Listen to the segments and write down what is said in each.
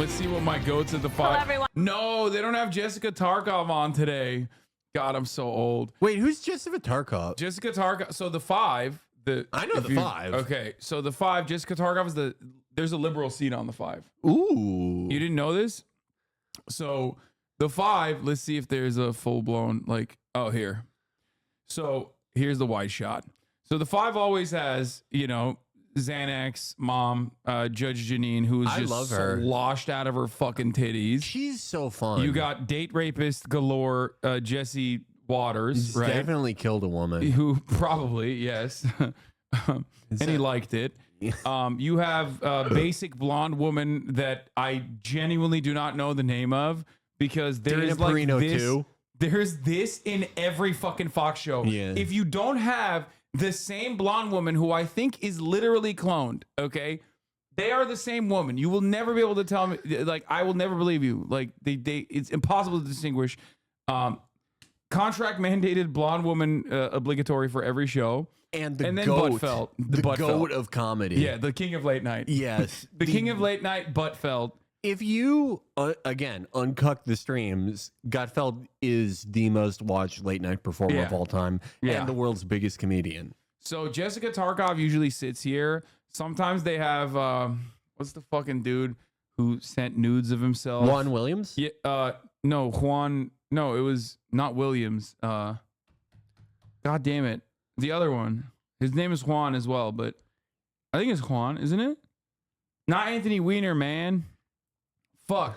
Let's see what my goats at the Hello, five. everyone. No, they don't have Jessica Tarkov on today. God, I'm so old. Wait, who's Jessica Tarkov? Jessica Tarkov. So the five. I know the five. Okay, so the five. Jessica Tarkov is there's a liberal seat on the five. Ooh. You didn't know this? So the five. Let's see if there's a full blown like. Oh, here. So here's the wide shot. So the five always has, Xanax, mom, Judge Janine, who is I just love her. sloshed out of her fucking titties. She's so fun. You got date rapist galore, Jesse Waters, He's right? definitely killed a woman. Who probably, yes. And he liked it. You have a basic blonde woman that I genuinely do not know the name of because there Dana is like Perino this. too. There's this in every fucking Fox show. Yeah. If you don't have the same blonde woman who I think is literally cloned, okay? They are the same woman. You will never be able to tell me, like, I will never believe you. Like, it's impossible to distinguish. Contract mandated blonde woman obligatory for every show. And then Buttfelt. the Buttfelt. goat of comedy. Yeah, the king of late night. Yes. The king of late night, Buttfelt. If you, again, uncuck the streams, Gutfeld is the most watched late night performer of all time and the world's biggest comedian. So Jessica Tarkov usually sits here. Sometimes they have, what's the fucking dude who sent nudes of himself? Juan Williams? Yeah, no, Juan. No, it was not Williams. God damn it. The other one. His name is Juan as well, but I think it's Juan, isn't it? Not Anthony Weiner, man. Fuck.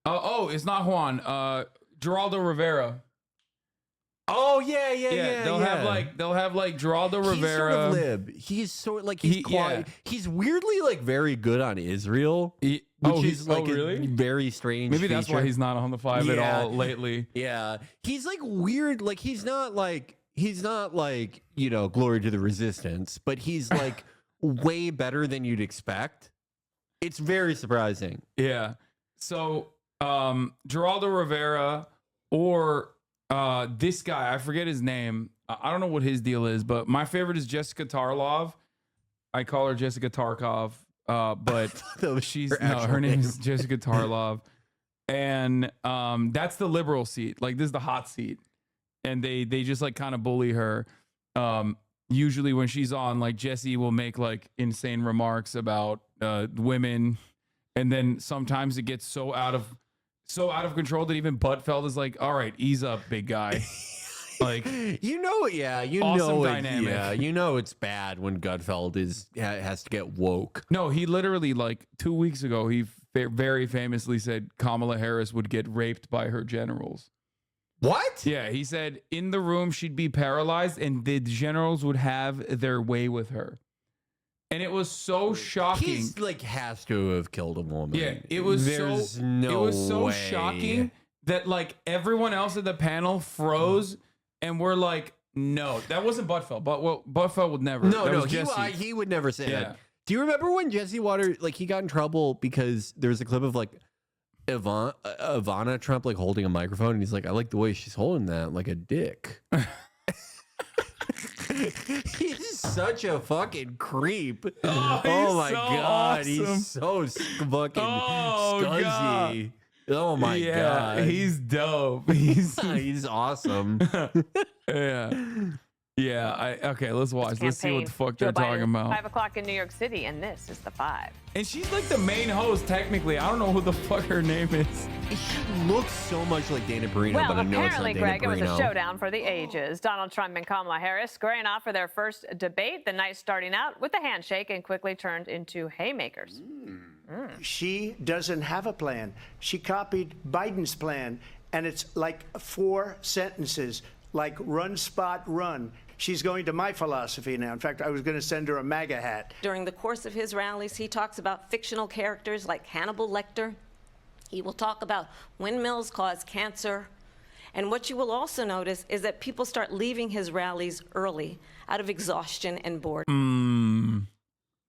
Oh, it's not Juan. Geraldo Rivera. Oh yeah. They'll have like Geraldo Rivera. He's sort of lib. He's sort like he's quiet. He's weirdly like very good on Israel, which is like really? a very strange. Maybe that's feature. why he's not on the five at all lately. Yeah, he's like weird. Like he's not like glory to the resistance, but he's like way better than you'd expect. It's very surprising. Yeah. So Geraldo Rivera or this guy, I forget his name. I don't know what his deal is, but my favorite is Jessica Tarlov. I call her Jessica Tarkov, but her name is Jessica Tarlov, and that's the liberal seat. Like this is the hot seat, and they just like kind of bully her. Usually when she's on, like Jesse will make like insane remarks about women, and then sometimes it gets so out of control that even Buttfeld is like, all right, ease up, big guy. Like, awesome dynamic. It's bad when Gutfeld has to get woke. No, he literally like 2 weeks ago, he very famously said Kamala Harris would get raped by her generals. What? Yeah, he said in the room she'd be paralyzed and the generals would have their way with her. And it was so shocking. He's like has to have killed a woman. Yeah, it was so way. shocking that like everyone else at the panel froze and we're like, no, that wasn't Buttfeld. Buttfeld would never. No, was Jesse. he would never say that. Do you remember when Jesse Waters he got in trouble because there was a clip of like Ivana Trump like holding a microphone and he's like, I like the way she's holding that like a dick. He's such a fucking creep. Oh my god, awesome. he's so fucking scuzzy. God. Oh my god, he's dope. He's awesome. Okay, let's watch. Let's see what the fuck they're talking about. 5 o'clock in New York City, and this is the 5. And she's like the main host, technically. I don't know who the fuck her name is. She looks so much like Dana Perino, Well, but I know it's not apparently, Dana Greg, Perino. it was a showdown for the ages. Donald Trump and Kamala Harris squaring off for their first debate. The night starting out with a handshake and quickly turned into haymakers. She doesn't have a plan. She copied Biden's plan, and it's like 4 sentences, like run, spot, run. She's going to my philosophy now. In fact, I was going to send her a MAGA hat. During the course of his rallies, he talks about fictional characters like Hannibal Lecter. He will talk about windmills cause cancer. And what you will also notice is that people start leaving his rallies early out of exhaustion and boredom.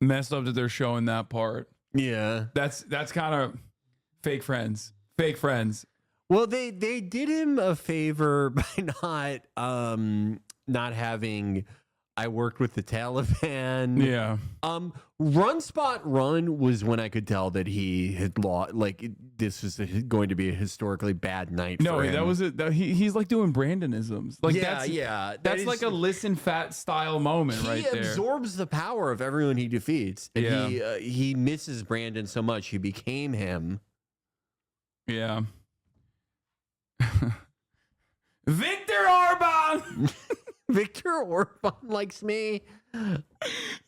Messed up that they're showing that part. Yeah. That's kind of fake friends. Fake friends. Well, they did him a favor by not having I worked with the Taliban. Yeah. Run Spot Run was when I could tell that he had lost. Like this was going to be a historically bad night. No, for him. that was it. He's like doing Brandonisms. Like yeah. That's like a listen fat style moment right there. He absorbs the power of everyone he defeats. And he misses Brandon so much he became him. Yeah. Viktor Orban. Viktor Orban likes me.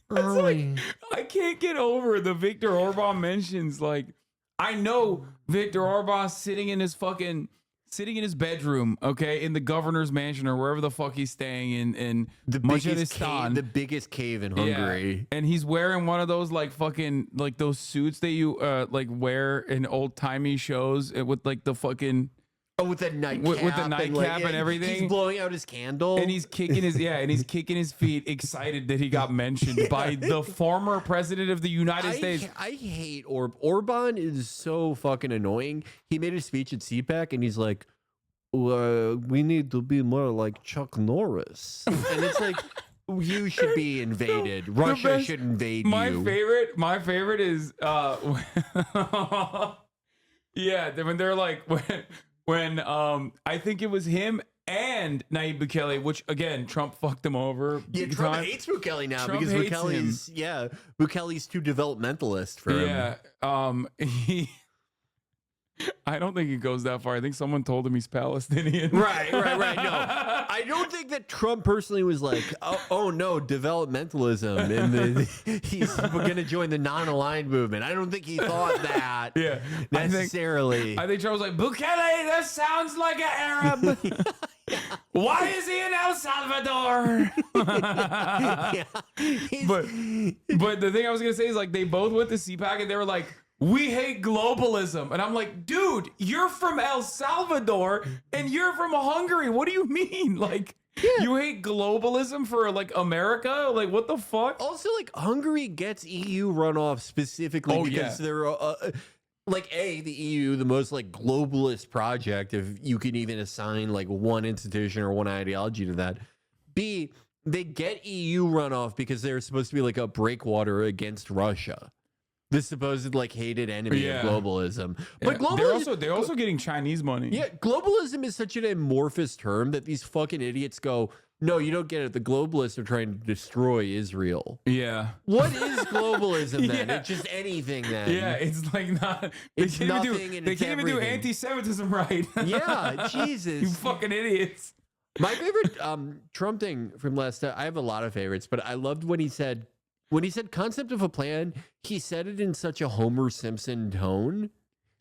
Like, I can't get over the Viktor Orban mentions. Like, I know Viktor Orban sitting in his bedroom, okay, in the governor's mansion or wherever the fuck he's staying in Majaristan. The biggest cave in Hungary. Yeah. And he's wearing one of those like fucking like those suits that you like wear in old timey shows with like the fucking. Oh, with the nightcap, with the nightcap and everything. He's blowing out his candle, and he's kicking his feet, excited that he got mentioned by the former president of the United States. I hate Orban is so fucking annoying. He made a speech at CPAC, and he's like, "We need to be more like Chuck Norris," and it's like. You should be invaded. Russia should invade you. My favorite is when they're like when I think it was him and Nayib Bukele, which again Trump fucked him over. Yeah, Trump hates Bukele now because Bukele's too developmentalist for him. Yeah, I don't think he goes that far. I think someone told him he's Palestinian. Right. No, I don't think that Trump personally was like, oh no, developmentalism, and he's going to join the non-aligned movement. I don't think he thought that. Yeah, necessarily. I think Trump was like, Bukele, that sounds like an Arab. Why is he in El Salvador? But the thing I was gonna say is like they both went to CPAC and they were like, we hate globalism. And I'm like, dude, you're from El Salvador and you're from Hungary. What do you mean? Like, you hate globalism for like America? Like, what the fuck? Also, like Hungary gets EU runoff specifically because they're the EU, the most like globalist project, if you can even assign like one institution or one ideology to that. B, they get EU runoff because they're supposed to be like a breakwater against Russia. The supposed like hated enemy of globalism. But they're also getting Chinese money. Yeah, globalism is such an amorphous term that these fucking idiots go, no, you don't get it. The globalists are trying to destroy Israel. Yeah. What is globalism then? It's just anything then. Yeah, it's like not. They can't even do anti-Semitism right. Yeah, Jesus. You fucking idiots. My favorite Trump thing from last time, I have a lot of favorites, but I loved when he said concept of a plan, he said it in such a Homer Simpson tone.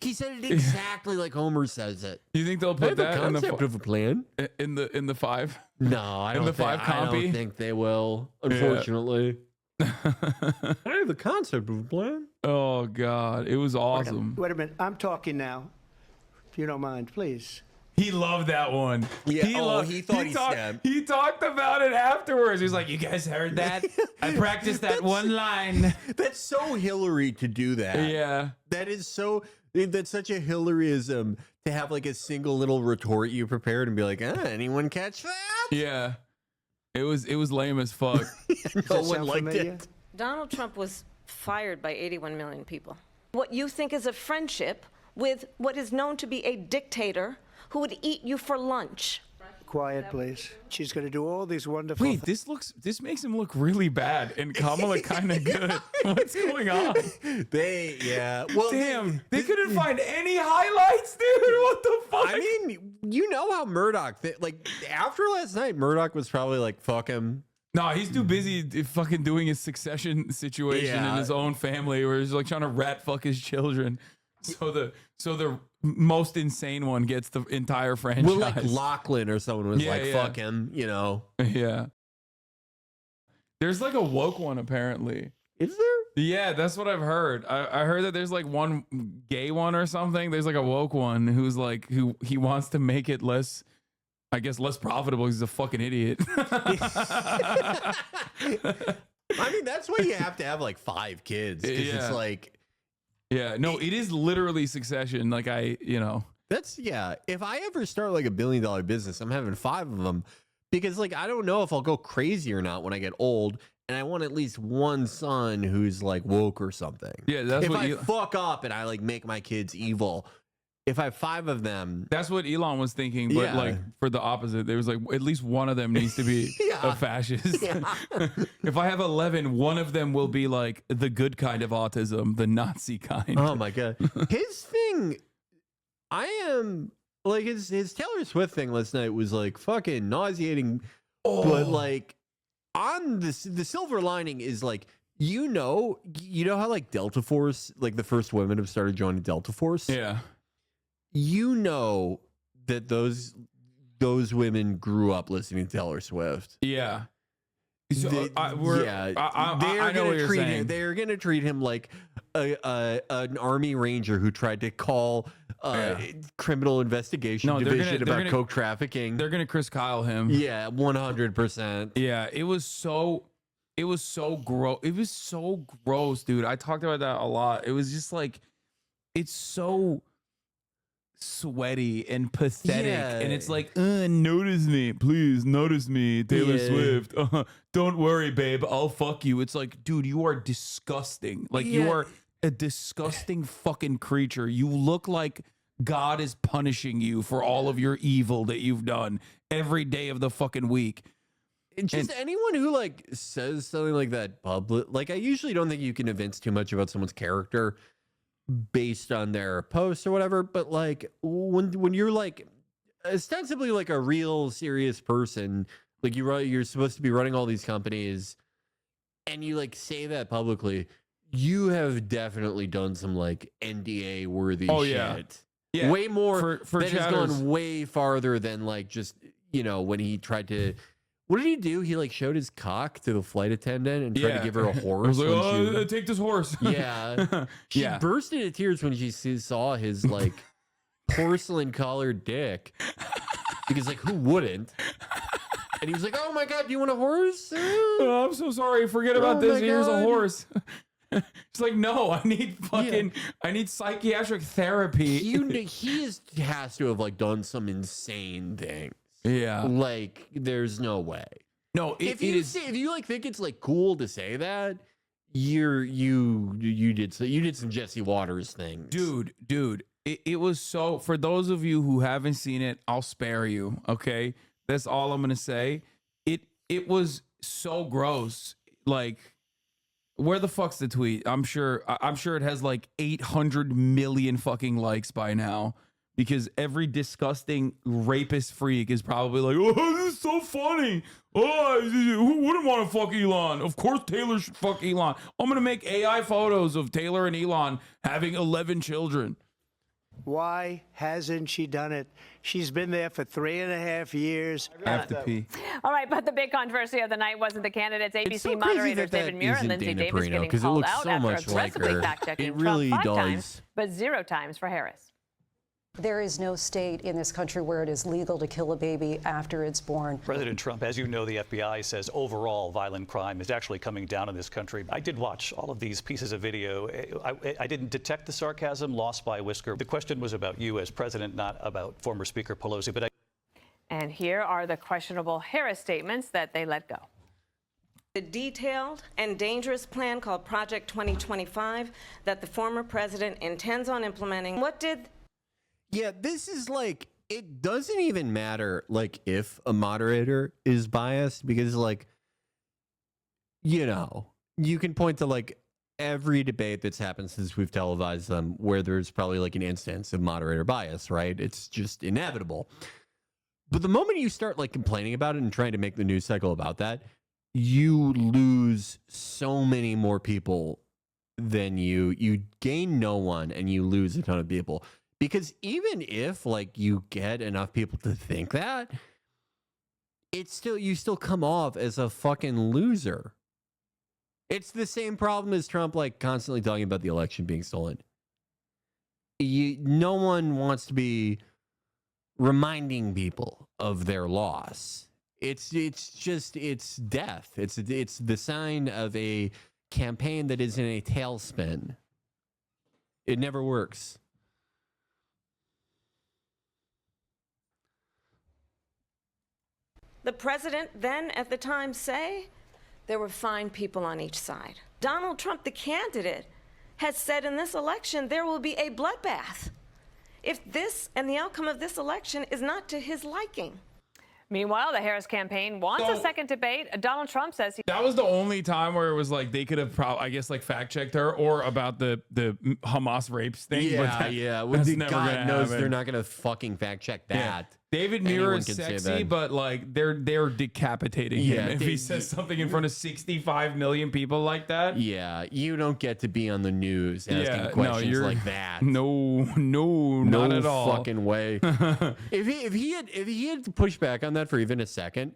He said it exactly like Homer says it. You think they'll put that in the concept of a plan in the 5? No, I don't think they will. Unfortunately, I have the concept of a plan. Oh God, it was awesome. Wait a minute, I'm talking now. If you don't mind, please. He loved that one. Yeah, he thought he snapped. He talked about it afterwards. He was like, "You guys heard that? I practiced that one line." That's so Hillary to do that. Yeah, that's such a Hillaryism to have like a single little retort you prepared and be like, anyone catch that? Yeah, it was lame as fuck. No one liked it. Donald Trump was fired by 81 million people. What you think is a friendship with what is known to be a dictator who would eat you for lunch. Quiet, please. She's going to do all these wonderful Wait, this makes him look really bad and Kamala kind of good. What's going on? Well, damn, they couldn't find any highlights, dude. What the fuck? I mean, you know how Murdoch, like after last night, Murdoch was probably like, fuck him. No, he's too busy fucking doing his succession situation in his own family where he's like trying to rat fuck his children. So the most insane one gets the entire franchise. Well, like Lachlan or someone was fuck him, you know. Yeah. There's like a woke one apparently. Is there? Yeah, that's what I've heard. I heard that there's like one gay one or something. There's like a woke one who's like who he wants to make it less, I guess, less profitable. He's a fucking idiot. I mean, that's why you have to have like 5 kids because it's like. Yeah, no, it is literally Succession. Like that's if I ever start like $1 billion business, I'm having 5 of them because like I don't know if I'll go crazy or not when I get old, and I want at least one son who's like woke or something. Yeah, that's if what I fuck up and I like make my kids evil. If I have 5 of them, that's what Elon was thinking, but like for the opposite, there was like at least one of them needs to be a fascist. If I have 11, one of them will be like the good kind of autism, the Nazi kind. Oh my god, his thing. I am like his Taylor Swift thing last night was like fucking nauseating, but like on the silver lining is like you know how like Delta Force, like the first women have started joining Delta Force. Yeah. You know that those women grew up listening to Taylor Swift. Yeah. So I know what you're saying. They're going to treat him like an army ranger who tried to call criminal investigation division about coke trafficking. They're going to Chris Kyle him. Yeah, 100%. Yeah, it was so gross. It was so gross, dude. I talked about that a lot. It was just like, it's so sweaty and pathetic, and it's like, notice me, please, notice me, Taylor Swift. Don't worry, babe, I'll fuck you. It's like, dude, you are disgusting. Like, you are a disgusting fucking creature. You look like God is punishing you for all of your evil that you've done every day of the fucking week. Just anyone who like says something like that public, like I usually don't think you can evince too much about someone's character based on their posts or whatever, but like when you're like ostensibly like a real serious person, like you're supposed to be running all these companies, and you like say that publicly, you have definitely done some like NDA worthy shit. Yeah, way more for that has gone way farther than like just when he tried to. What did he do? He like showed his cock to the flight attendant and tried to give her a horse. I was like, take this horse. Yeah. She burst into tears when she saw his like porcelain colored dick. Because like, who wouldn't? And he was like, oh my God, do you want a horse? Oh, I'm so sorry. Forget about this. Here's a horse. It's like, no, I need psychiatric therapy. He has to have like done some insane thing. Yeah, like there's no way. No, if you like think it's like cool to say that, you did some Jesse Waters things, dude. It was so. For those of you who haven't seen it, I'll spare you. Okay, that's all I'm gonna say. It was so gross. Like, where the fuck's the tweet? I'm sure it has like 800 million fucking likes by now. Because every disgusting rapist freak is probably like, oh, this is so funny. Oh, who wouldn't want to fuck Elon? Of course Taylor should fuck Elon. I'm going to make AI photos of Taylor and Elon having 11 children. Why hasn't she done it? She's been there for 3.5 years. I have to pee. All right, but the big controversy of the night wasn't the candidates. ABC moderators David Muir and Lindsay Davis getting called out after aggressively fact-checking Trump 5 times, but 0 times for Harris. There is no state in this country where it is legal to kill a baby after it's born. President Trump, as you know, the FBI says overall violent crime is actually coming down in this country. I did watch all of these pieces of video. I didn't detect the sarcasm, lost by a whisker. The question was about you as president, not about former Speaker Pelosi. But and here are the questionable Harris statements that they let go. The detailed and dangerous plan called Project 2025 that the former president intends on implementing. Yeah, this is like, it doesn't even matter, like, if a moderator is biased, because, like, you can point to, like, every debate that's happened since we've televised them where there's probably, like, an instance of moderator bias, right? It's just inevitable. But the moment you start, like, complaining about it and trying to make the news cycle about that, you lose so many more people than you gain no one, and you lose a ton of people. Because even if like you get enough people to think that, you still come off as a fucking loser. It's the same problem as Trump like constantly talking about the election being stolen. No one wants to be reminding people of their loss. It's death. It's the sign of a campaign that is in a tailspin. It never works. the president then at the time say? There were fine people on each side. Donald Trump, the candidate, has said in this election there will be a bloodbath if this and the outcome of this election is not to his liking. Meanwhile, the Harris campaign wants a second debate. Donald Trump says that was the only time where it was like they could have I guess like fact checked her or about the Hamas rapes thing. Yeah. Well, God knows they're not gonna fucking fact check that. Yeah. David Muir is sexy, but like they're decapitating him if he says something in front of 65 million people like that. Yeah, you don't get to be on the news asking questions like that. No, not at all. Fucking way. if he had pushed back on that for even a second,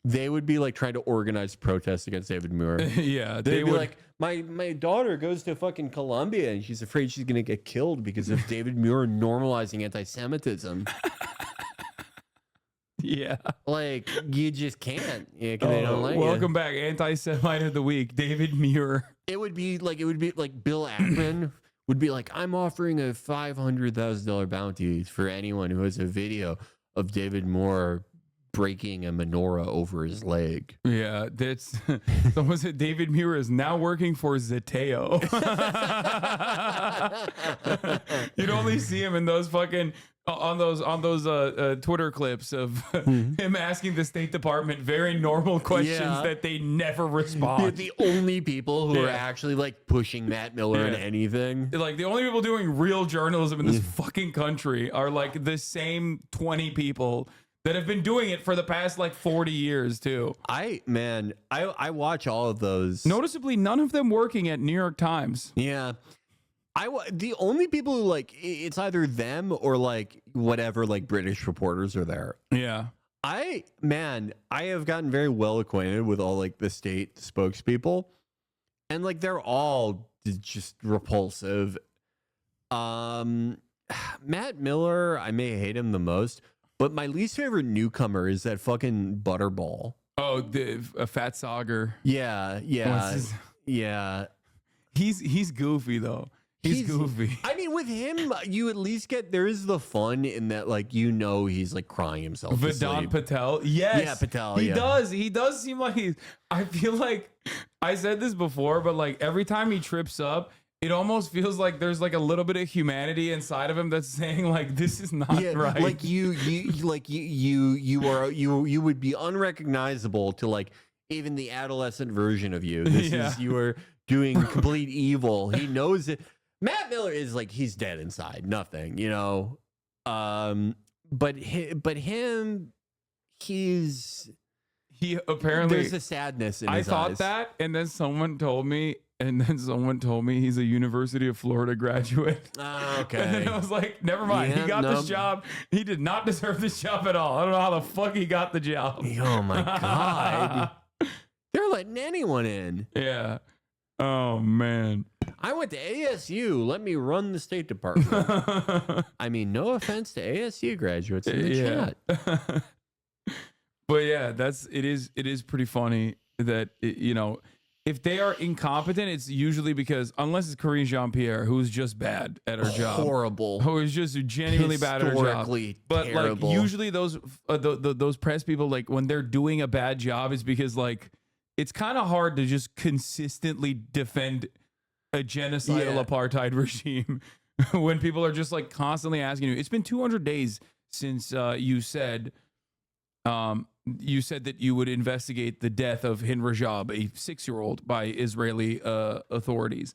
they would be like trying to organize protests against David Muir. Yeah, they'd be like, my daughter goes to fucking Colombia and she's afraid she's gonna get killed because of David Muir normalizing anti-Semitism. Yeah, like you just can't. Yeah, they don't like welcome back, anti-Semite of the week, David Muir. It would be like Bill Ackman would be like, I'm offering a $500,000 bounty for anyone who has a video of David Muir breaking a menorah over his leg. Yeah, that's someone said David Muir is now working for Zeteo. You'd only see him in those fucking on those Twitter clips of him asking the State Department very normal questions that they never respond. They're the only people who are actually like pushing Matt Miller in anything. Like the only people doing real journalism in this fucking country are like the same 20 people that have been doing it for the past like 40 years too. I watch all of those. Noticeably, none of them working at New York Times. Yeah. The only people who like it's either them or like whatever like British reporters are there. Yeah. I have gotten very well acquainted with all like the state spokespeople, and like they're all just repulsive. Matt Miller, I may hate him the most, but my least favorite newcomer is that fucking Butterball. Oh, the Fat Sauger. Yeah. He's goofy though. He's goofy. I mean, with him, you at least get there is the fun in that, like he's like crying himself. Vedant Patel, yes, yeah, Patel. He does. He does seem like he's. I feel like I said this before, but like every time he trips up, it almost feels like there's like a little bit of humanity inside of him that's saying like this is not right. Like you would be unrecognizable to like even the adolescent version of you. This is you are doing complete evil. He knows it. Matt Miller is like he's dead inside, nothing, you know. But him, he apparently there's a sadness in his eyes. I thought that, and then someone told me he's a University of Florida graduate. Okay. And then I was like, never mind. He got this job. He did not deserve this job at all. I don't know how the fuck he got the job. Oh my God. They're letting anyone in. Yeah. Oh man. I went to ASU. Let me run the State Department. I mean, no offense to ASU graduates in the chat. But yeah, it is pretty funny that if they are incompetent, it's usually because unless it's Karine Jean-Pierre, who's just bad at her job, horrible, who is just genuinely bad at her job. But terrible. Like usually those press people, like when they're doing a bad job, it's because like it's kind of hard to just consistently defend a genocidal apartheid regime when people are just like constantly asking you. It's been 200 days since you said that you would investigate the death of Hind Rajab, a 6-year-old, by Israeli authorities.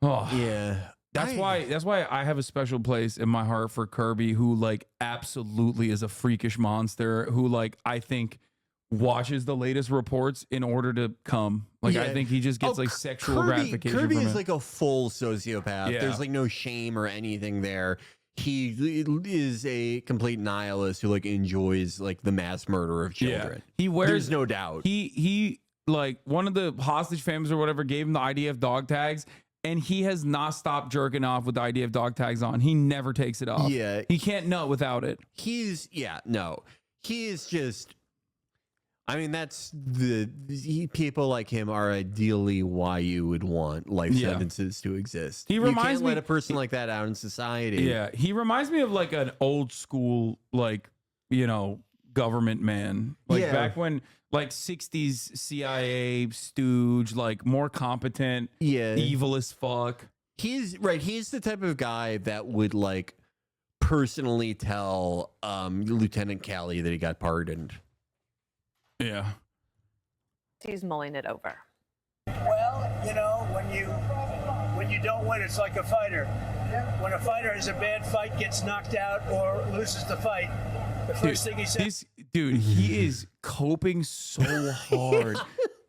Oh yeah. That's why I have a special place in my heart for Kirby, who like absolutely is a freakish monster, who like I think watches the latest reports in order to come. Like I think he just gets like sexual gratification. Kirby from is it. like a full sociopath. Yeah. There's like no shame or anything there. He is a complete nihilist who like enjoys like the mass murder of children. He wears, there's no doubt. He like one of the hostage families or whatever gave him the IDF dog tags, and he has not stopped jerking off with the IDF dog tags on. He never takes it off. Yeah. He can't nut without it. He's just, I mean, people like him are ideally why you would want life sentences to exist. He reminds you can't me, let a person like that out in society. Yeah, he reminds me of like an old school, like, government man. Like back when like 60s CIA stooge, like more competent, evil as fuck. He's the type of guy that would like personally tell Lieutenant Calley that he got pardoned. Yeah. He's mulling it over. Well, you know, when you don't win, it's like a fighter. When a fighter has a bad fight, gets knocked out, or loses the fight, the first thing he says... Dude, he is coping so hard.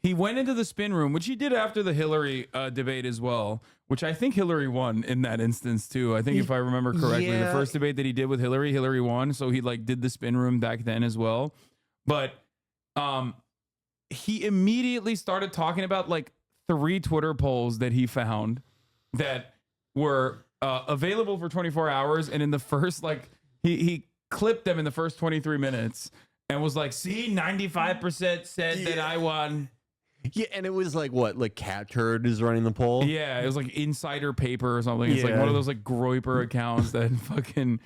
He went into the spin room, which he did after the Hillary debate as well, which I think Hillary won in that instance too. I think if I remember correctly, the first debate that he did with Hillary won. So he like did the spin room back then as well. But he immediately started talking about like 3 Twitter polls that he found that were available for 24 hours. And in the first, like he clipped them in the first 23 minutes and was like, see, 95% said that I won. Yeah, and it was like what, like Cat Turd is running the poll? Yeah, it was like Insider Paper or something. It's like one of those like Groyper accounts that fucking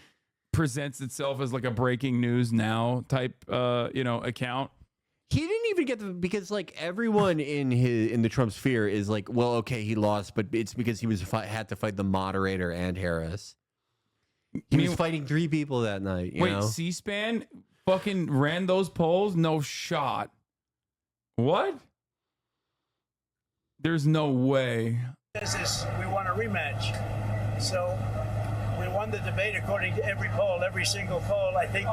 presents itself as like a breaking news now type account. He didn't even get because like everyone in the Trump sphere is like, well, okay, he lost, but it's because he had to fight the moderator and Harris. He was fighting 3 people that night. You know? C-SPAN fucking ran those polls? No shot. What? There's no way. We want a rematch. So we won the debate according to every poll, every single poll. I think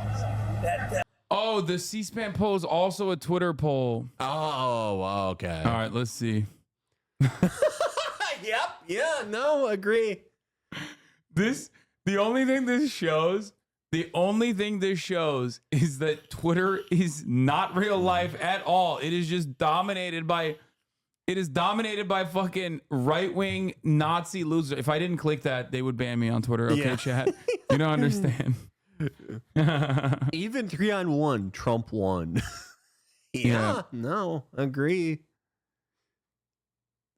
that... Oh, the C-SPAN poll is also a Twitter poll. Oh, okay. All right, let's see. Yep. Yeah, no, agree. The only thing this shows is that Twitter is not real life at all. It is just dominated by fucking right-wing Nazi losers. If I didn't click that, they would ban me on Twitter. Okay, chat. You don't understand. Even 3-on-1, Trump won. No, agree.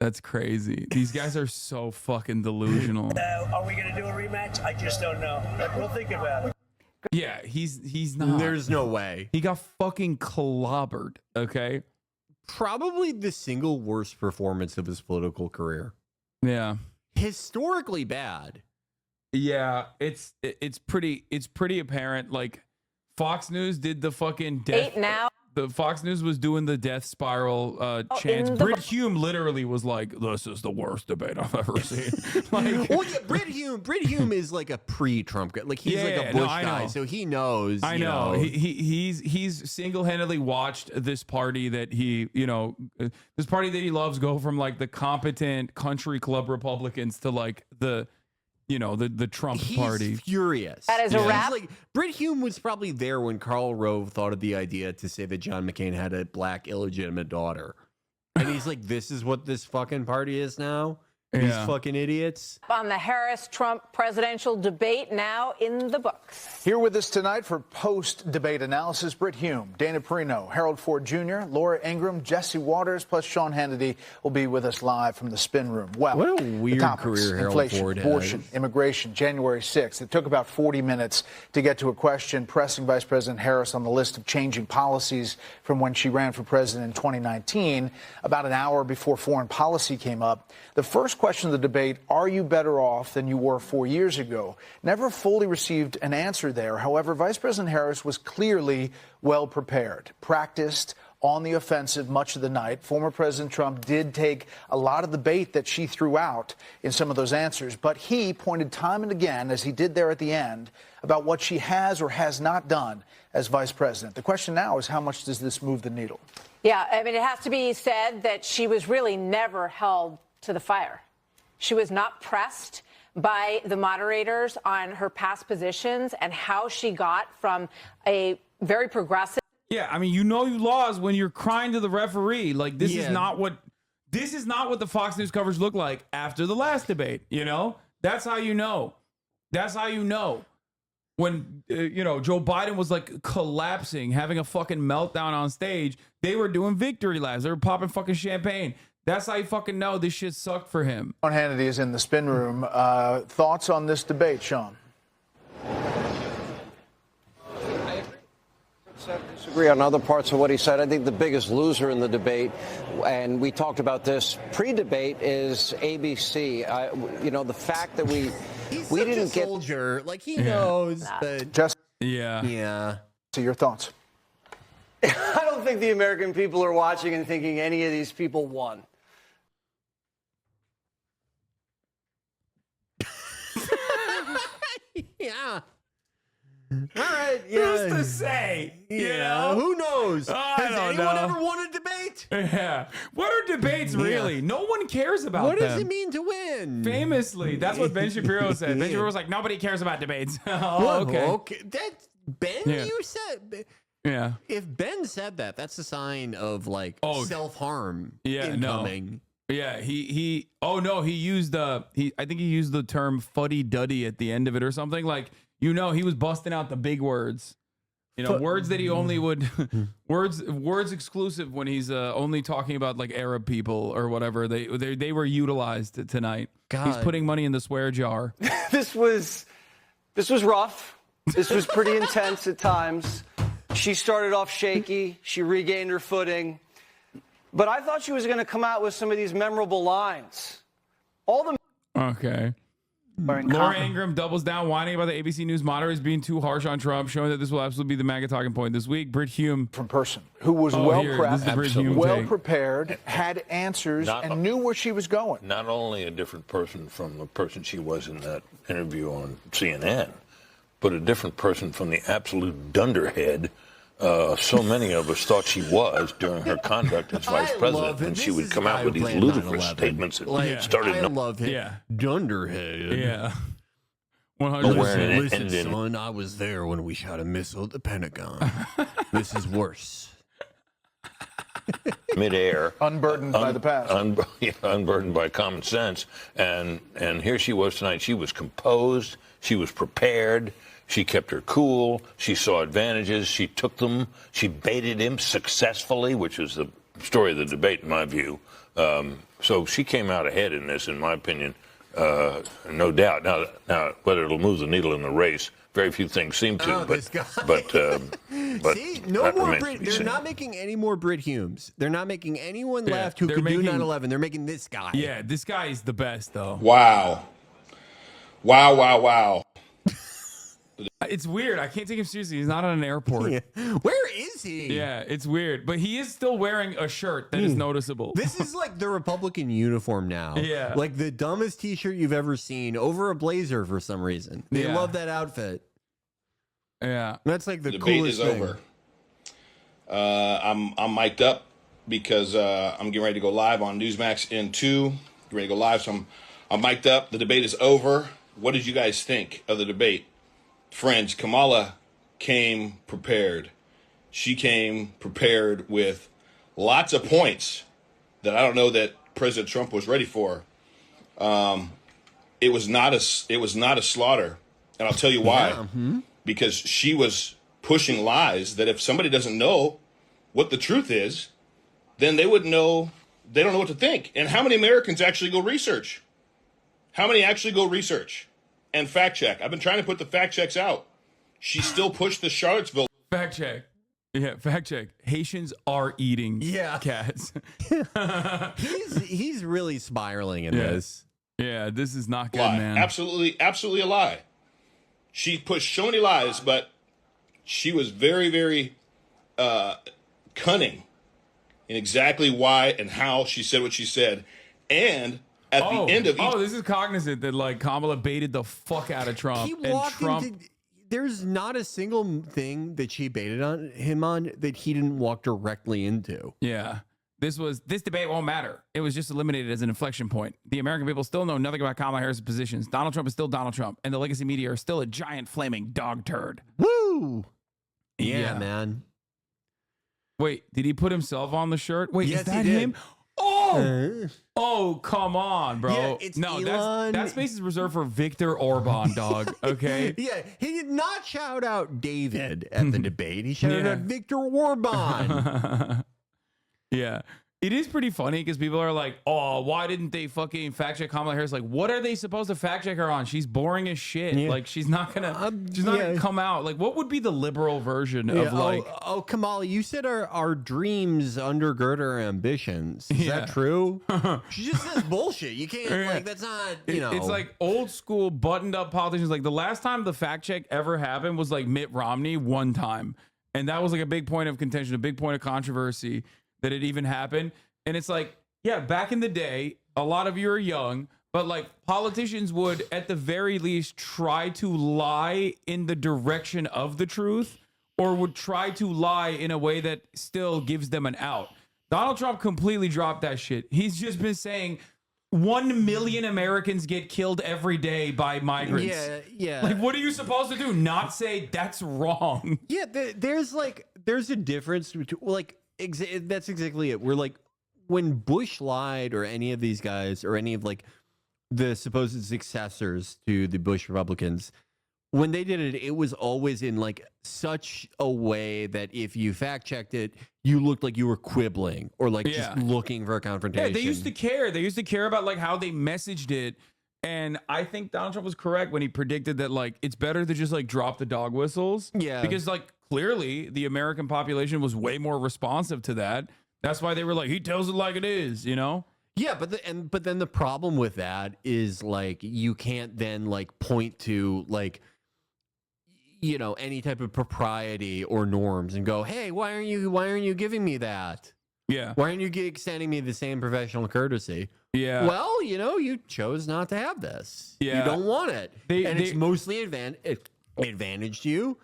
That's crazy. These guys are so fucking delusional. Are we going to do a rematch? I just don't know. We'll think about it. Yeah, he's not. There's no way. He got fucking clobbered, okay? Probably the single worst performance of his political career. Yeah. Historically bad. Yeah, it's pretty apparent. Like Fox News did the fucking death. 8 now. The Fox News was doing the death spiral chants. Brit Hume literally was like, "This is the worst debate I've ever seen." Like, well, yeah, Brit Hume is like a pre-Trump guy. Like he's like a Bush guy, so he knows. I know. He's single-handedly watched this party that this party that he loves go from like the competent country club Republicans to like the Trump party. He's furious. That is a wrap. Like Brit Hume was probably there when Karl Rove thought of the idea to say that John McCain had a black illegitimate daughter. And he's like, this is what this fucking party is now? These fucking idiots. On the Harris-Trump presidential debate now in the books. Here with us tonight for post-debate analysis, Brit Hume, Dana Perino, Harold Ford Jr., Laura Ingraham, Jesse Waters, plus Sean Hannity will be with us live from the spin room. Well, what a weird career Harold inflation, Ford abortion, has. Immigration, January 6th. It took about 40 minutes to get to a question pressing Vice President Harris on the list of changing policies from when she ran for president in 2019. About an hour before foreign policy came up, the first question of the debate, are you better off than you were 4 years ago? Never fully received an answer there. However, Vice President Harris was clearly well prepared, practiced on the offensive much of the night. Former President Trump did take a lot of the bait that she threw out in some of those answers, but he pointed time and again, as he did there at the end, about what she has or has not done as vice president. The question now is, how much does this move the needle? Yeah, I mean, it has to be said that she was really never held to the fire. She was not pressed by the moderators on her past positions and how she got from a very progressive. Yeah, I mean, you lost when you're crying to the referee. Like, this is not what the Fox News coverage looked like after the last debate. That's how you know. That's how you know. When Joe Biden was like collapsing, having a fucking meltdown on stage, they were doing victory laps. They were popping fucking champagne. That's how you fucking know this shit sucked for him. Sean Hannity is in the spin room. Thoughts on this debate, Sean? Disagree on other parts of what he said. I think the biggest loser in the debate, and we talked about this pre-debate, is ABC. The fact that we didn't get soldier, like he knows, but just yeah. So your thoughts? I don't think the American people are watching and thinking any of these people won. Yeah. All right. Who's to say? Yeah. Who knows? Has anyone ever won a debate? Yeah. What are debates really? No one cares about them. What does it mean to win? Famously, that's what Ben Shapiro said. Ben Shapiro was like, nobody cares about debates. Okay. That's Ben. Yeah. You said. Yeah. If Ben said that, that's a sign of like self-harm incoming. Yeah, he used I think he used the term fuddy-duddy at the end of it or something. Like, he was busting out the big words. Words that he only would words exclusive when he's only talking about like Arab people or whatever. They were utilized tonight. God. He's putting money in the swear jar. This was rough. This was pretty intense at times. She started off shaky. She regained her footing. But I thought she was going to come out with some of these memorable lines. Okay. Laura Ingraham doubles down, whining about the ABC News moderators being too harsh on Trump, showing that this will absolutely be the MAGA talking point this week. Britt Hume. From person who was well prepared, take. had answers, and knew where she was going. Not only a different person from the person she was in that interview on CNN, but a different person from the absolute dunderhead so many of us thought she was during her conduct as vice president, when she would come out with these ludicrous statements that started. I love him. Yeah. Dunderhead. Yeah. 100%. Listen, son, I was there when we shot a missile at the Pentagon. This is worse. Midair, unburdened by the past, unburdened by common sense, and here she was tonight. She was composed. She was prepared. She kept her cool. She saw advantages. She took them. She baited him successfully, which is the story of the debate, in my view. So she came out ahead in this, in my opinion, no doubt. Now, whether it'll move the needle in the race, very few things seem to. But see, no more Brit. They're not making any more Brit Humes. They're not making anyone left who could do 9/11. They're making this guy. Yeah, this guy is the best, though. Wow. It's weird. I can't take him seriously. He's not at an airport. Yeah. Where is he? Yeah, it's weird. But he is still wearing a shirt that is noticeable. This is like the Republican uniform now. Yeah. Like the dumbest t-shirt you've ever seen over a blazer for some reason. They love that outfit. Yeah. That's like the debate coolest is thing. over. I'm mic'd up because I'm getting ready to go live on Newsmax in 2. Getting ready to go live, so I'm mic'd up. The debate is over. What did you guys think of the debate? Friends, Kamala came prepared. She came prepared with lots of points that I don't know that President Trump was ready for. It was not a slaughter, and I'll tell you why. Yeah. Mm-hmm. Because she was pushing lies that if somebody doesn't know what the truth is, then they wouldn't know. They don't know what to think. And how many Americans actually go research? How many actually go research and fact check? I've been trying to put the fact checks out. She still pushed the Charlottesville. Fact check. Yeah, fact check. Haitians are eating cats. he's really spiraling in this. Yeah, this is not good, Lie. man. Absolutely a lie. She pushed so many lies, but she was very, very cunning in exactly why and how she said what she said. And at the end of each... this is cognizant that like Kamala baited the fuck out of Trump. He walked into... There's not a single thing that she baited on him on that he didn't walk directly into. Yeah. This debate won't matter. It was just eliminated as an inflection point. The American people still know nothing about Kamala Harris's positions. Donald Trump is still Donald Trump, and the legacy media are still a giant flaming dog turd. Woo! Yeah, man. Wait, did he put himself on the shirt? Wait, yes, is that he did. him? Oh, come on, bro. Yeah, it's Elon. That space is reserved for Viktor Orban, dog. Okay. Yeah, he did not shout out David at the debate. He shouted out Viktor Orban. Yeah. It is pretty funny because people are like, oh, why didn't they fucking fact check Kamala Harris? Like, what are they supposed to fact check her on? She's boring as shit. Yeah. Like, she's not gonna come out. Like, what would be the liberal version of like? Oh, Kamala, you said our dreams undergird our ambitions. Is that true? She just says bullshit. You can't like that's not. It's like old school buttoned up politicians. Like the last time the fact check ever happened was like Mitt Romney one time, and that was like a big point of contention, a big point of controversy. That it even happened. And it's like, yeah, back in the day, a lot of you are young, but like politicians would at the very least try to lie in the direction of the truth or would try to lie in a way that still gives them an out. Donald Trump completely dropped that shit. He's just been saying 1 million Americans get killed every day by migrants. Yeah. Like, what are you supposed to do? Not say that's wrong. Yeah, there's a difference between like, that's exactly it. We're like, when Bush lied or any of these guys or any of like the supposed successors to the Bush Republicans, when they did it, it was always in like such a way that if you fact checked it, you looked like you were quibbling or like just looking for a confrontation. Yeah, they used to care. They used to care about like how they messaged it. And I think Donald Trump was correct when he predicted that like it's better to just like drop the dog whistles. Yeah. Because like clearly the American population was way more responsive to that. That's why they were like, he tells it like it is, you know? Yeah, but then the problem with that is like you can't then like point to like any type of propriety or norms and go, hey, why aren't you giving me that? Yeah. Why aren't you extending me the same professional courtesy? Yeah. Well, you chose not to have this. Yeah. You don't want it. It's mostly advantaged you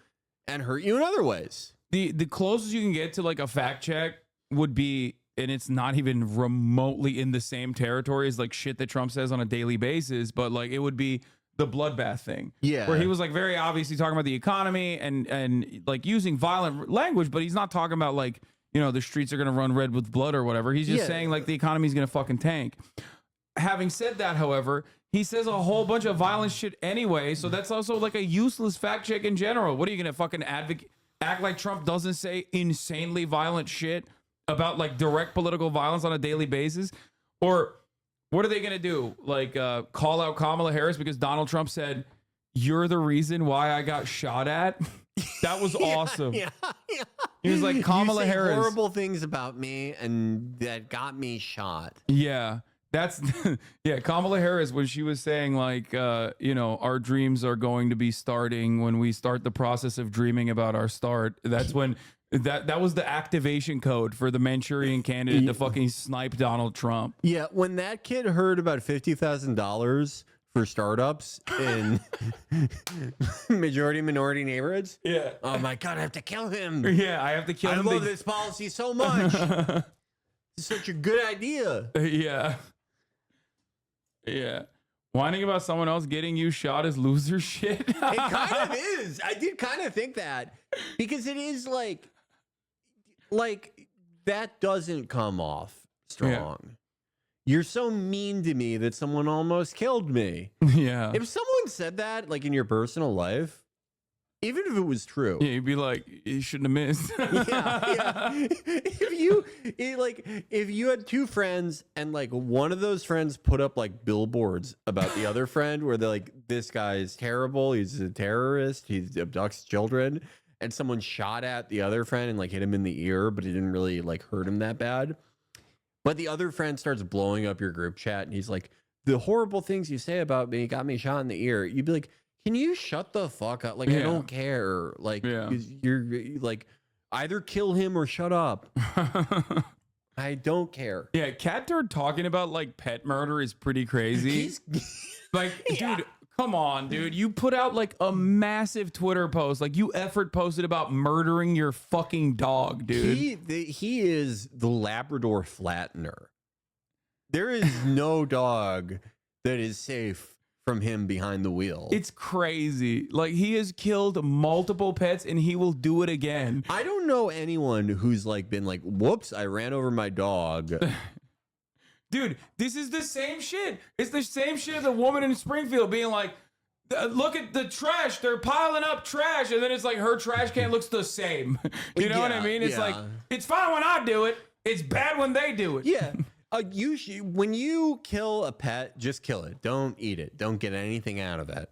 and hurt you in other ways. The closest you can get to like a fact check would be, and it's not even remotely in the same territory as like shit that Trump says on a daily basis, but like it would be the bloodbath thing. Yeah. Where he was like very obviously talking about the economy and like using violent language, but he's not talking about like, the streets are going to run red with blood or whatever. He's just saying like the economy is going to fucking tank. Having said that, however, he says a whole bunch of violent shit anyway. So that's also like a useless fact check in general. What are you going to fucking act like Trump doesn't say insanely violent shit about like direct political violence on a daily basis? Or what are they going to do? Like call out Kamala Harris because Donald Trump said, you're the reason why I got shot at? That was awesome. Yeah. He was like, Kamala Harris. Horrible things about me and that got me shot. Yeah. That's Kamala Harris, when she was saying like, our dreams are going to be starting when we start the process of dreaming about our start. That's when that was the activation code for the Manchurian candidate to fucking snipe Donald Trump. Yeah. When that kid heard about $50,000 for startups in majority minority neighborhoods. Yeah. Oh my God, I have to kill him. Yeah, I have to kill him. I love this policy so much. It's such a good idea. Yeah. Yeah. Whining about someone else getting you shot is loser shit. It kind of is. I did kind of think that because it is like that doesn't come off strong. Yeah. You're so mean to me that someone almost killed me. Yeah. If someone said that, like in your personal life, even if it was true, yeah, you'd be like, you shouldn't have missed. Yeah. If you had two friends and like one of those friends put up like billboards about the other friend where they're like, this guy's terrible, he's a terrorist, he abducts children, and someone shot at the other friend and like hit him in the ear, but it didn't really like hurt him that bad. But the other friend starts blowing up your group chat and he's like, the horrible things you say about me got me shot in the ear. You'd be like, can you shut the fuck up? Like, I don't care. Like, you're like, either kill him or shut up. I don't care. Yeah, Cat Turd talking about like pet murder is pretty crazy. Like, dude, come on, dude. You put out like a massive Twitter post. Like, you effort posted about murdering your fucking dog, dude. He is the Labrador flattener. There is no dog that is safe from him behind the wheel. It's crazy. Like, he has killed multiple pets and he will do it again. I don't know anyone who's like been like, whoops, I ran over my dog. Dude, this is the same shit. It's the same shit as a woman in Springfield being like, look at the trash. They're piling up trash. And then it's like her trash can looks the same. You know what I mean? It's like, it's fine when I do it. It's bad when they do it. Yeah. When you kill a pet, just kill it. Don't eat it. Don't get anything out of it.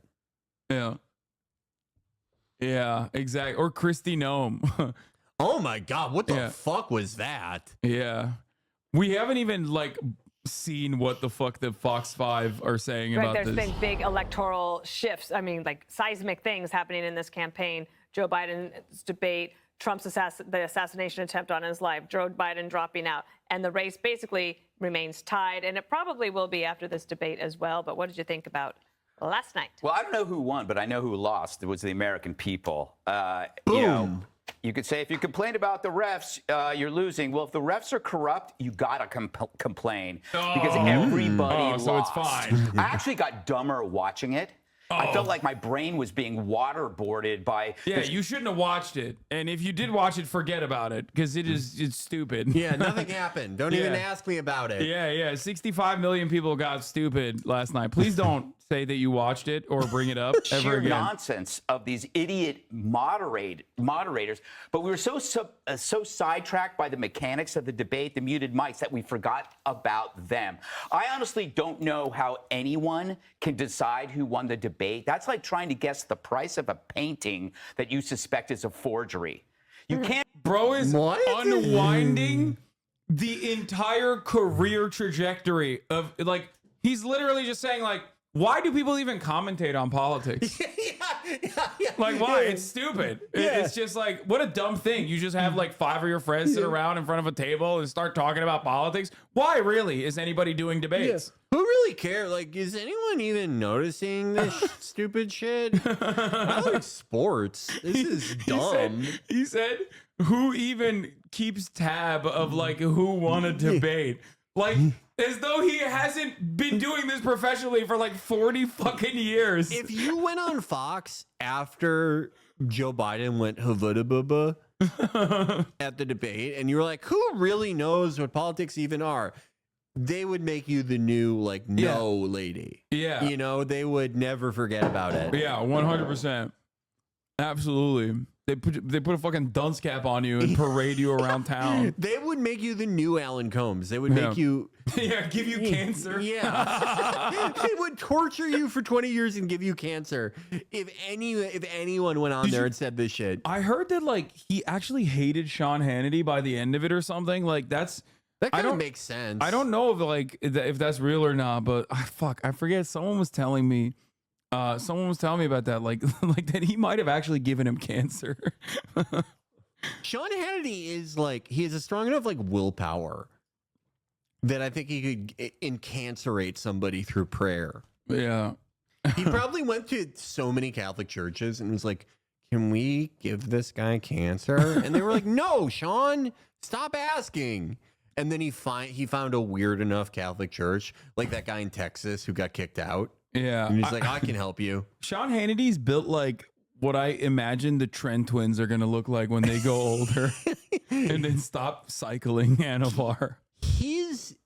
Yeah. Yeah, exactly. Or Christy Nome. Oh my God. What the fuck was that? Yeah. We haven't even seen what the fuck the Fox 5 are saying about this. There's been big electoral shifts. I mean, seismic things happening in this campaign. Joe Biden's debate, Trump's the assassination attempt on his life, Joe Biden dropping out, and the race basically remains tied, and it probably will be after this debate as well. But what did you think about last night? Well, I don't know who won, but I know who lost. It was the American people. Boom. You could say if you complain about the refs, you're losing. Well, if the refs are corrupt, you gotta complain because everybody lost. So it's fine. I actually got dumber watching it. I felt like my brain was being waterboarded by. Yeah, you shouldn't have watched it. And if you did watch it, forget about it because it's stupid. Yeah, nothing happened. Don't even ask me about it. Yeah. 65 million people got stupid last night. Please don't say that you watched it or bring it up ever Sheer again. Nonsense of these idiot moderators. But we were so sidetracked by the mechanics of the debate, the muted mics, that we forgot about them. I honestly don't know how anyone can decide who won the debate. That's like trying to guess the price of a painting that you suspect is a forgery. You can't. Bro is unwinding the entire career trajectory of he's literally just saying why do people even commentate on politics? Why? It's stupid. It's just what a dumb thing. You just have 5 of your friends sit around in front of a table and start talking about politics. Why really is anybody doing debates? Who really cares? Is anyone even noticing this stupid shit? I like sports. This is dumb. He said, who even keeps tab of who won a debate? As though he hasn't been doing this professionally for 40 fucking years. If you went on Fox after Joe Biden went havudababa at the debate and you were like, who really knows what politics even are? They would make you the new no lady. Yeah. They would never forget about it. Yeah, 100%. Absolutely. They put a fucking dunce cap on you and parade you around town. They would make you the new Alan Combs. They would make you... give you cancer. Yeah. They would torture you for 20 years and give you cancer. If anyone went on there and said this shit. I heard that he actually hated Sean Hannity by the end of it or something. That kind of makes sense. I don't know if that's real or not, but I forget. Someone was telling me about that, that he might have actually given him cancer. Sean Hannity is he has a strong enough willpower that I think he could incarcerate somebody through prayer. Yeah. He probably went to so many Catholic churches and was like, can we give this guy cancer? And they were like, no, Sean, stop asking. And then he found a weird enough Catholic church, like that guy in Texas who got kicked out. Yeah. And he's like, I can help you. Sean Hannity's built what I imagine the Trent twins are going to look like when they go older and then stop cycling Anavar. His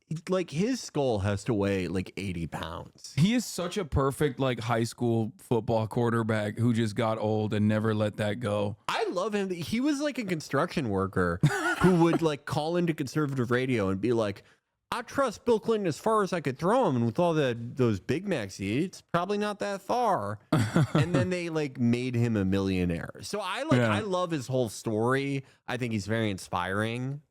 skull has to weigh 80 pounds. He is such a perfect high school football quarterback who just got old and never let that go. I love him. He was a construction worker who would call into conservative radio and be like, I trust Bill Clinton as far as I could throw him, and with all those Big Macs he eats, probably not that far. And then they made him a millionaire. So I love his whole story. I think he's very inspiring.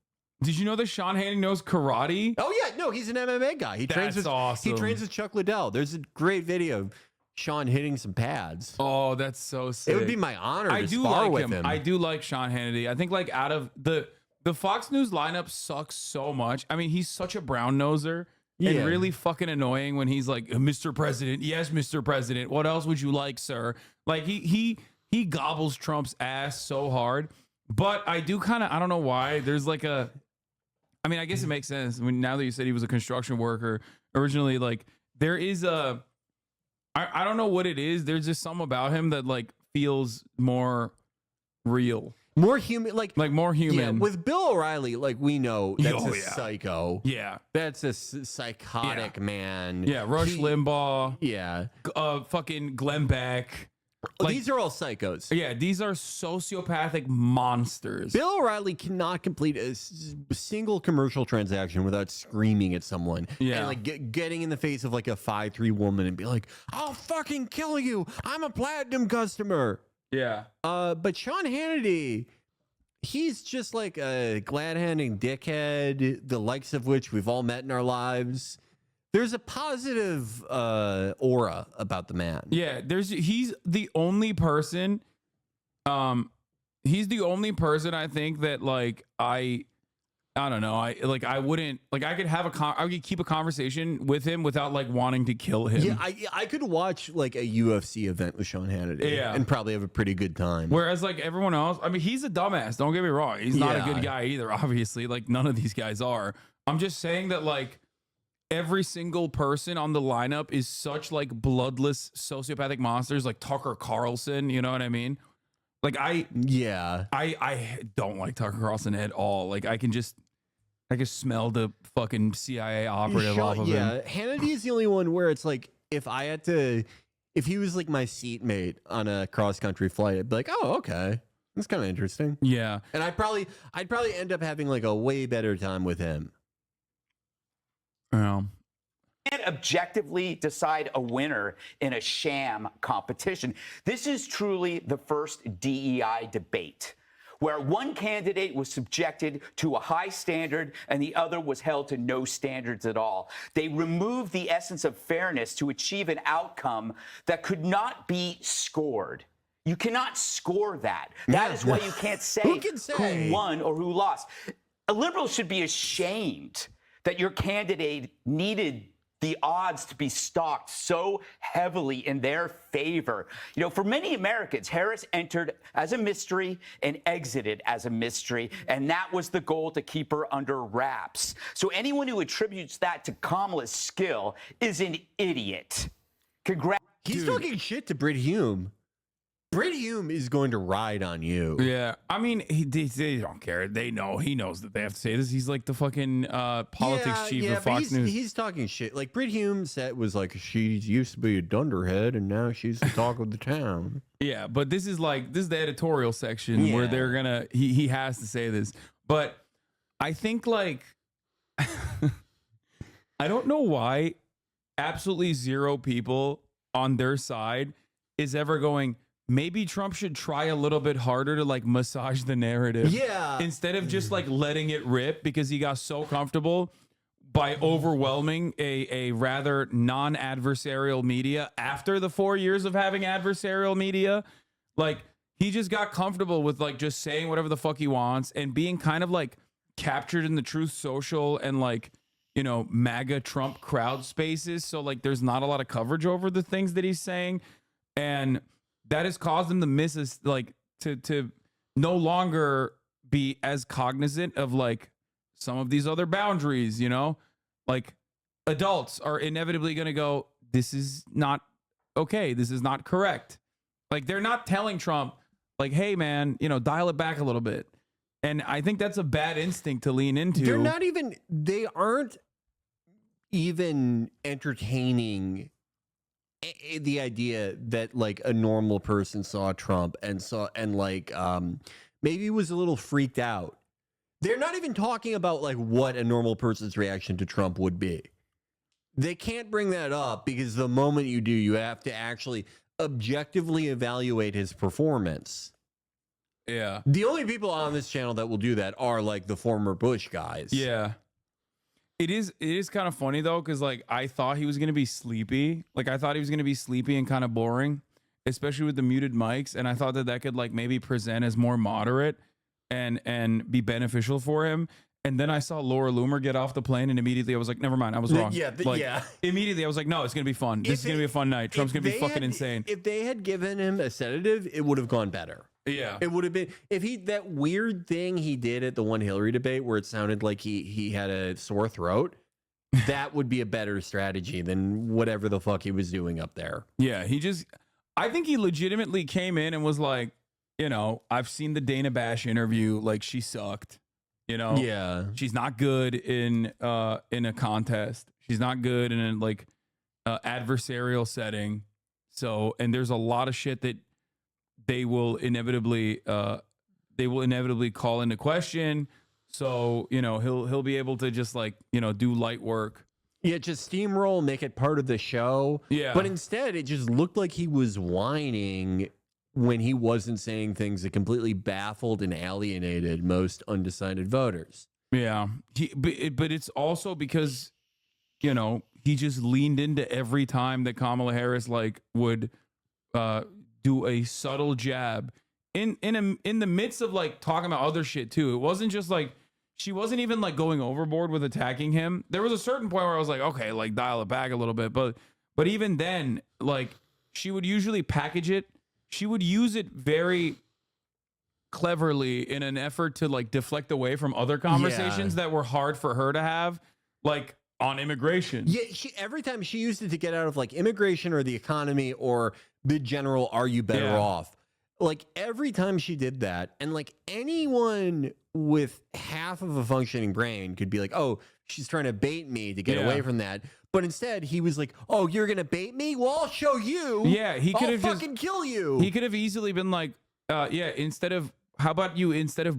Did you know that Sean Hannity knows karate? Oh yeah, no, he's an MMA guy. He trains with Chuck Liddell. There's a great video of Sean hitting some pads. Oh, that's so sick. It would be my honor to spar with him. I do like Sean Hannity. I think out of the Fox News lineup sucks so much. I mean, he's such a brown noser and really fucking annoying when he's like, Mr. President. Yes, Mr. President. What else would you like, sir? He gobbles Trump's ass so hard. But I do I don't know why. There's I mean, I guess it makes sense. I mean, now that you said he was a construction worker originally, there is I don't know what it is. There's just something about him that feels more real. More human, more human. Yeah, with Bill O'Reilly, we know that's a psycho. Yeah, that's a psychotic man. Yeah, Rush Limbaugh. Yeah, fucking Glenn Beck. Like, these are all psychos. Yeah, these are sociopathic monsters. Bill O'Reilly cannot complete a single commercial transaction without screaming at someone. Yeah. And like getting in the face of like a 5'3" woman and be like, I'll fucking kill you. I'm a platinum customer. Yeah. But Sean Hannity, he's just like a glad-handing dickhead, the likes of which we've all met in our lives. There's a positive aura about the man. Yeah, he's the only person. He's the only person I think that like I don't know. I wouldn't like. I could keep a conversation with him without like wanting to kill him. Yeah, I could watch like a UFC event with Sean Hannity. Yeah. And probably have a pretty good time. Whereas like everyone else, I mean, he's a dumbass. Don't get me wrong. He's not a good guy either. Obviously, like none of these guys are. I'm just saying that like. Every single person on the lineup is such like bloodless sociopathic monsters, like Tucker Carlson. You know what I mean? Like I don't like Tucker Carlson at all. Like I can smell the fucking CIA operative off of him. Yeah, Hannity is the only one where it's like if he was like my seatmate on a cross country flight, I'd be like, oh, okay, that's kind of interesting. Yeah, and I'd probably end up having like a way better time with him. Can't objectively decide a winner in a sham competition. This is truly the first DEI debate where one candidate was subjected to a high standard and the other was held to no standards at all. They removed the essence of fairness to achieve an outcome that could not be scored. You cannot score that. That is why you can't say who won or who lost. A liberal should be ashamed that your candidate needed the odds to be stocked so heavily in their favor. You know, for many Americans, Harris entered as a mystery and exited as a mystery, and that was the goal, to keep her under wraps. So anyone who attributes that to Kamala's skill is an idiot. He's talking shit to Brit Hume. Brit Hume is going to ride on you. Yeah, I mean, they don't care. They know. He knows that they have to say this. He's like the fucking politics chief of Fox News. He's talking shit. Like Brit Hume was like, she used to be a dunderhead and now she's the talk of the town. Yeah, but this is the editorial section where they're gonna. He has to say this, but I think like I don't know why absolutely zero people on their side is ever going, maybe Trump should try a little bit harder to like massage the narrative. Yeah. Instead of just like letting it rip because he got so comfortable by overwhelming a rather non-adversarial media after the 4 years of having adversarial media. Like he just got comfortable with like just saying whatever the fuck he wants and being kind of like captured in the Truth Social and like, you know, MAGA Trump crowd spaces. So like there's not a lot of coverage over the things that he's saying. And that has caused him to miss us, like to no longer be as cognizant of like some of these other boundaries, you know, like adults are inevitably going to go, this is not okay. This is not correct. Like they're not telling Trump like, hey man, you know, dial it back a little bit. And I think that's a bad instinct to lean into. They aren't even entertaining the idea that like a normal person saw Trump and maybe was a little freaked out. They're not even talking about like what a normal person's reaction to Trump would be. They can't bring that up because the moment you do, you have to actually objectively evaluate his performance. Yeah. The only people on this channel that will do that are like the former Bush guys. Yeah. It is kind of funny though, because like I thought he was gonna be sleepy. Like I thought he was gonna be sleepy and kind of boring, especially with the muted mics. And I thought that could like maybe present as more moderate and be beneficial for him. And then I saw Laura Loomer get off the plane, and immediately I was like, never mind, I was wrong. Immediately I was like, no, it's gonna be fun. This is gonna be a fun night. Trump's gonna be fucking insane. If they had given him a sedative, it would have gone better. Yeah. It would have been that weird thing he did at the one Hillary debate where it sounded like he had a sore throat. That would be a better strategy than whatever the fuck he was doing up there. Yeah, I think he legitimately came in and was like, you know, I've seen the Dana Bash interview, like she sucked. You know? Yeah. She's not good in a contest. She's not good in a like adversarial setting. So, and there's a lot of shit that they will inevitably call into question. So, you know, he'll be able to just like, you know, do light work. Yeah, just steamroll, make it part of the show. Yeah. But instead, it just looked like he was whining when he wasn't saying things that completely baffled and alienated most undecided voters. Yeah. But it's also because, you know, he just leaned into every time that Kamala Harris like would do a subtle jab in the midst of like talking about other shit too. It wasn't just like, she wasn't even like going overboard with attacking him. There was a certain point where I was like, okay, like dial it back a little bit. But even then, like she would usually package it. She would use it very cleverly in an effort to like deflect away from other conversations that were hard for her to have, like on immigration. Yeah, every time she used it to get out of like immigration or the economy or the general, are you better off? Like every time she did that, and like anyone with half of a functioning brain could be like, oh, she's trying to bait me to get away from that. But instead, he was like, oh, you're going to bait me? Well, I'll show you. Yeah, he could have fucking kill you. He could have easily been like, instead of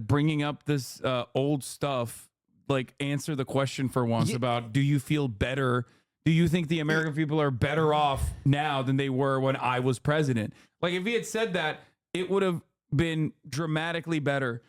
bringing up this old stuff, like answer the question for once about, do you feel better? Do you think the American people are better off now than they were when I was president? Like if he had said that, it would have been dramatically better.